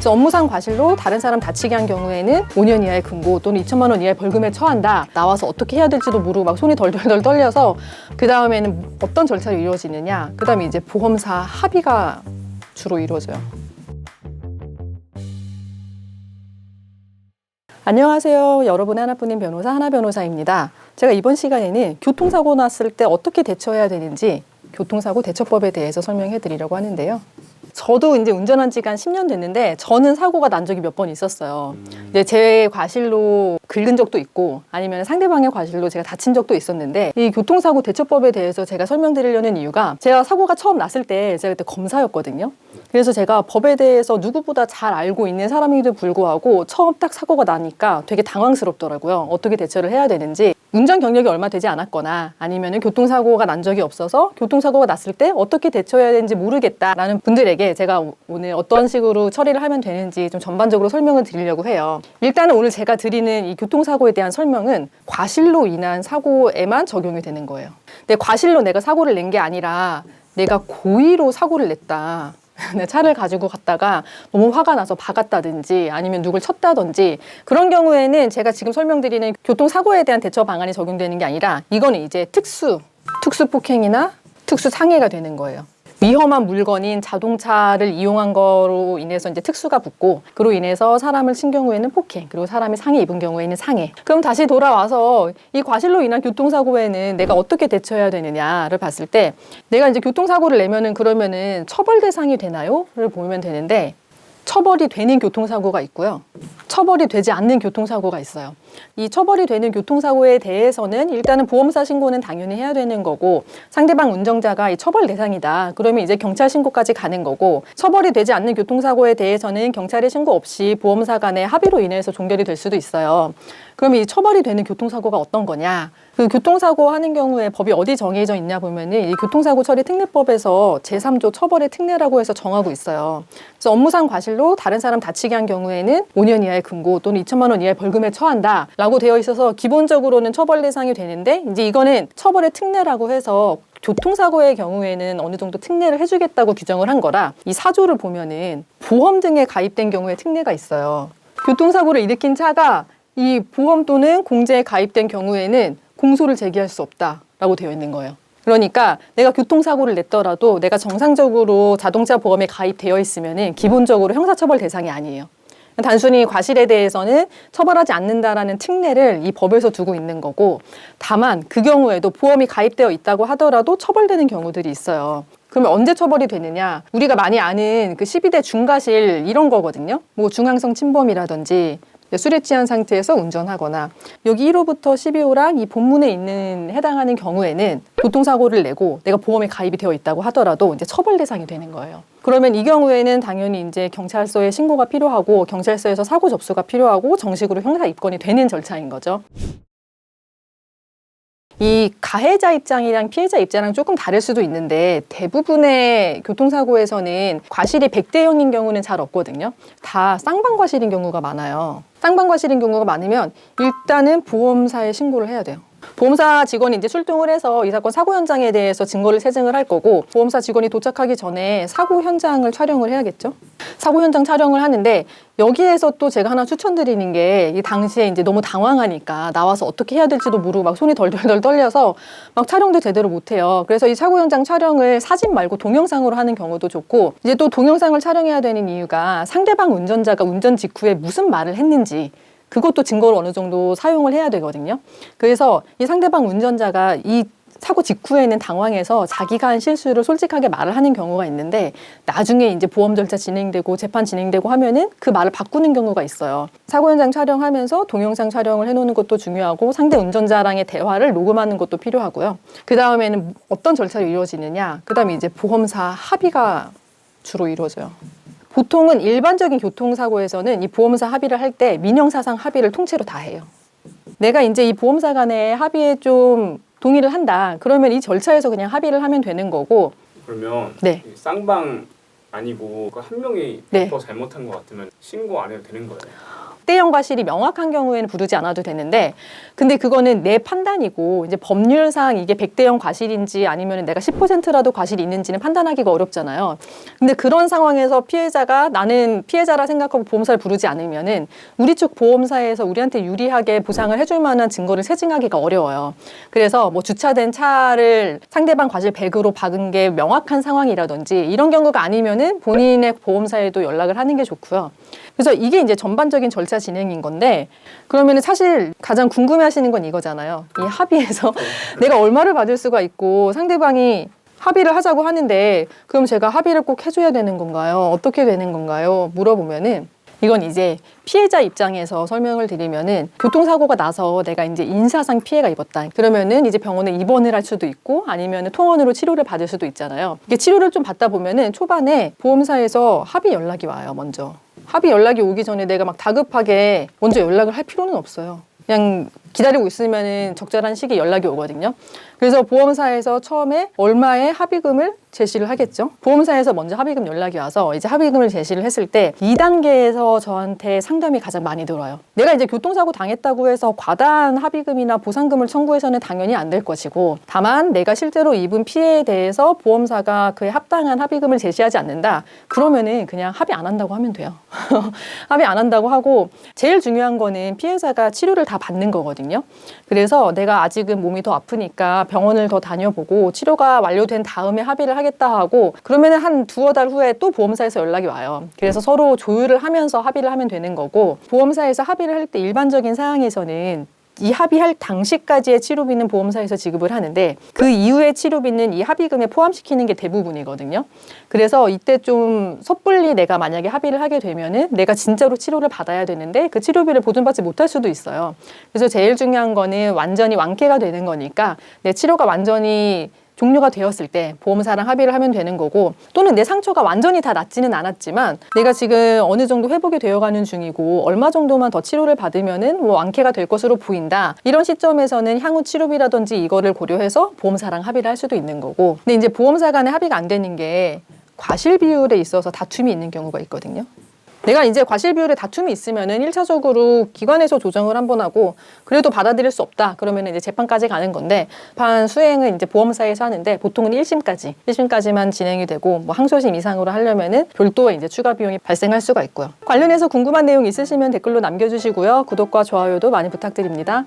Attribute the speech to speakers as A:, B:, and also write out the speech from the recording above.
A: 그래서 업무상 과실로 다른 사람 다치게 한 경우에는 5년 이하의 금고 또는 2천만 원 이하의 벌금에 처한다. 나와서 어떻게 해야 될지도 모르고 막 손이 덜덜덜 떨려서 그 다음에는 어떤 절차로 이루어지느냐. 그 다음에 이제 보험사 합의가 주로 이루어져요. 안녕하세요. 여러분의 하나뿐인 변호사 하나변호사입니다. 제가 이번 시간에는 교통사고 났을 때 어떻게 대처해야 되는지 교통사고 대처법에 대해서 설명해 드리려고 하는데요. 저도 이제 운전한 지가 한 10년 됐는데 저는 사고가 난 적이 몇 번 있었어요. 이제 제 과실로 긁은 적도 있고 아니면 상대방의 과실로 제가 다친 적도 있었는데 이 교통사고 대처법에 대해서 제가 설명드리려는 이유가 제가 사고가 처음 났을 때 제가 그때 검사였거든요. 그래서 제가 법에 대해서 누구보다 잘 알고 있는 사람임에도 불구하고 처음 딱 사고가 나니까 되게 당황스럽더라고요. 어떻게 대처를 해야 되는지. 운전 경력이 얼마 되지 않았거나 아니면 교통사고가 난 적이 없어서 교통사고가 났을 때 어떻게 대처해야 되는지 모르겠다라는 분들에게 제가 오늘 어떤 식으로 처리를 하면 되는지 좀 전반적으로 설명을 드리려고 해요. 일단은 오늘 제가 드리는 이 교통사고에 대한 설명은 과실로 인한 사고에만 적용이 되는 거예요. 근데 과실로 내가 사고를 낸 게 아니라 내가 고의로 사고를 냈다. 차를 가지고 갔다가 너무 화가 나서 박았다든지 아니면 누굴 쳤다든지 그런 경우에는 제가 지금 설명드리는 교통사고에 대한 대처 방안이 적용되는 게 아니라 이거는 이제 특수 폭행이나 특수 상해가 되는 거예요. 위험한 물건인 자동차를 이용한 거로 인해서 이제 특수가 붙고 그로 인해서 사람을 친 경우에는 폭행, 그리고 사람이 상해 입은 경우에는 상해. 그럼 다시 돌아와서 이 과실로 인한 교통사고에는 내가 어떻게 대처해야 되느냐를 봤을 때 내가 이제 교통사고를 내면은 그러면은 처벌 대상이 되나요?를 보면 되는데 처벌이 되는 교통사고가 있고요. 처벌이 되지 않는 교통사고가 있어요. 이 처벌이 되는 교통사고에 대해서는 일단은 보험사 신고는 당연히 해야 되는 거고 상대방 운전자가 이 처벌 대상이다. 그러면 이제 경찰 신고까지 가는 거고 처벌이 되지 않는 교통사고에 대해서는 경찰의 신고 없이 보험사 간의 합의로 인해서 종결이 될 수도 있어요. 그럼 이 처벌이 되는 교통사고가 어떤 거냐? 그 교통사고 하는 경우에 법이 어디 정해져 있냐 보면은 이 교통사고 처리 특례법에서 제3조 처벌의 특례라고 해서 정하고 있어요. 그래서 업무상 과실로 다른 사람 다치게 한 경우에는 5년 이하의 금고 또는 2천만 원 이하의 벌금에 처한다 라고 되어 있어서 기본적으로는 처벌 대상이 되는데 이제 이거는 처벌의 특례라고 해서 교통사고의 경우에는 어느 정도 특례를 해주겠다고 규정을 한 거라 이 4조를 보면은 보험 등에 가입된 경우에 특례가 있어요. 교통사고를 일으킨 차가 이 보험 또는 공제에 가입된 경우에는 공소를 제기할 수 없다라고 되어 있는 거예요. 그러니까 내가 교통사고를 냈더라도 내가 정상적으로 자동차 보험에 가입되어 있으면은 기본적으로 형사처벌 대상이 아니에요. 단순히 과실에 대해서는 처벌하지 않는다라는 특례를 이 법에서 두고 있는 거고 다만 그 경우에도 보험이 가입되어 있다고 하더라도 처벌되는 경우들이 있어요. 그러면 언제 처벌이 되느냐? 우리가 많이 아는 그 12대 중과실 이런 거거든요. 뭐 중앙성 침범이라든지 술에 취한 상태에서 운전하거나 여기 1호부터 12호랑 이 본문에 있는 해당하는 경우에는 교통사고를 내고 내가 보험에 가입이 되어 있다고 하더라도 이제 처벌 대상이 되는 거예요. 그러면 이 경우에는 당연히 이제 경찰서에 신고가 필요하고 경찰서에서 사고 접수가 필요하고 정식으로 형사 입건이 되는 절차인 거죠. 이 가해자 입장이랑 피해자 입장이랑 조금 다를 수도 있는데 대부분의 교통사고에서는 과실이 100대 0인 경우는 잘 없거든요. 다 쌍방과실인 경우가 많아요. 쌍방과실인 경우가 많으면 일단은 보험사에 신고를 해야 돼요. 보험사 직원이 이제 출동을 해서 이 사건 사고 현장에 대해서 증거를 세증을 할 거고 보험사 직원이 도착하기 전에 사고 현장을 촬영을 해야겠죠. 사고 현장 촬영을 하는데 여기에서 또 제가 하나 추천드리는 게 이 당시에 이제 너무 당황하니까 나와서 어떻게 해야 될지도 모르고 막 손이 덜덜덜 떨려서 막 촬영도 제대로 못해요. 그래서 이 사고 현장 촬영을 사진 말고 동영상으로 하는 경우도 좋고 이제 또 동영상을 촬영해야 되는 이유가 상대방 운전자가 운전 직후에 무슨 말을 했는지 그것도 증거를 어느 정도 사용을 해야 되거든요. 그래서 이 상대방 운전자가 이 사고 직후에는 당황해서 자기가 한 실수를 솔직하게 말을 하는 경우가 있는데 나중에 이제 보험 절차 진행되고 재판 진행되고 하면은 그 말을 바꾸는 경우가 있어요. 사고 현장 촬영하면서 동영상 촬영을 해놓는 것도 중요하고 상대 운전자랑의 대화를 녹음하는 것도 필요하고요. 그 다음에는 어떤 절차로 이루어지느냐? 그 다음에 이제 보험사 합의가 주로 이루어져요. 보통은 일반적인 교통사고에서는 이 보험사 합의를 할 때 민형사상 합의를 통째로 다 해요. 내가 이제 이 보험사 간의 합의에 좀 동의를 한다. 그러면 이 절차에서 그냥 합의를 하면 되는 거고.
B: 그러면
A: 네.
B: 쌍방 아니고 한 명이 더 잘못한 것 같으면 신고 안 해도 되는 거예요?
A: 100대0 과실이 명확한 경우에는 부르지 않아도 되는데, 근데 그거는 내 판단이고 이제 법률상 이게 100대0 과실인지 아니면 내가 10%라도 과실이 있는지는 판단하기가 어렵잖아요. 근데 그런 상황에서 피해자가 나는 피해자라 생각하고 보험사를 부르지 않으면은 우리 쪽 보험사에서 우리한테 유리하게 보상을 해줄 만한 증거를 세증하기가 어려워요. 그래서 뭐 주차된 차를 상대방 과실 100으로 박은 게 명확한 상황이라든지 이런 경우가 아니면은 본인의 보험사에도 연락을 하는 게 좋고요. 그래서 이게 이제 전반적인 절차 진행인 건데, 그러면은 사실 가장 궁금해하시는 건 이거잖아요. 이 합의에서 내가 얼마를 받을 수가 있고 상대방이 합의를 하자고 하는데 그럼 제가 합의를 꼭 해줘야 되는 건가요? 어떻게 되는 건가요? 물어보면은 이건 이제 피해자 입장에서 설명을 드리면은 교통사고가 나서 내가 이제 인사상 피해가 입었다. 그러면은 이제 병원에 입원을 할 수도 있고 아니면은 통원으로 치료를 받을 수도 있잖아요. 이게 치료를 좀 받다 보면은 초반에 보험사에서 합의 연락이 와요, 먼저. 합의 연락이 오기 전에 내가 막 다급하게 먼저 연락을 할 필요는 없어요. 그냥 기다리고 있으면은 적절한 시기에 연락이 오거든요. 그래서 보험사에서 처음에 얼마의 합의금을 제시를 하겠죠. 보험사에서 먼저 합의금 연락이 와서 이제 합의금을 제시를 했을 때 2단계에서 저한테 상담이 가장 많이 들어요. 내가 이제 교통사고 당했다고 해서 과다한 합의금이나 보상금을 청구해서는 당연히 안 될 것이고, 다만 내가 실제로 입은 피해에 대해서 보험사가 그에 합당한 합의금을 제시하지 않는다. 그러면은 그냥 합의 안 한다고 하면 돼요. 합의 안 한다고 하고, 제일 중요한 거는 피해자가 치료를 다 받는 거거든요. 그래서 내가 아직은 몸이 더 아프니까 병원을 더 다녀보고 치료가 완료된 다음에 합의를 하겠다 하고, 그러면은 한 두어 달 후에 또 보험사에서 연락이 와요. 그래서 서로 조율을 하면서 합의를 하면 되는 거고, 보험사에서 합의를 할 때 일반적인 상황에서는 이 합의할 당시까지의 치료비는 보험사에서 지급을 하는데 그 이후의 치료비는 이 합의금에 포함시키는 게 대부분이거든요. 그래서 이때 좀 섣불리 내가 만약에 합의를 하게 되면은 내가 진짜로 치료를 받아야 되는데 그 치료비를 보존받지 못할 수도 있어요. 그래서 제일 중요한 거는 완전히 완쾌가 되는 거니까 내 치료가 완전히 종료가 되었을 때 보험사랑 합의를 하면 되는 거고, 또는 내 상처가 완전히 다 낫지는 않았지만 내가 지금 어느 정도 회복이 되어가는 중이고 얼마 정도만 더 치료를 받으면은 뭐 완쾌가 될 것으로 보인다. 이런 시점에서는 향후 치료비라든지 이거를 고려해서 보험사랑 합의를 할 수도 있는 거고, 근데 이제 보험사 간에 합의가 안 되는 게 과실 비율에 있어서 다툼이 있는 경우가 있거든요. 내가 이제 과실 비율에 다툼이 있으면은 1차적으로 기관에서 조정을 한번 하고 그래도 받아들일 수 없다. 그러면은 이제 재판까지 가는 건데, 재판 수행은 이제 보험사에서 하는데 보통은 1심까지만 진행이 되고, 뭐 항소심 이상으로 하려면은 별도의 이제 추가 비용이 발생할 수가 있고요. 관련해서 궁금한 내용 있으시면 댓글로 남겨주시고요. 구독과 좋아요도 많이 부탁드립니다.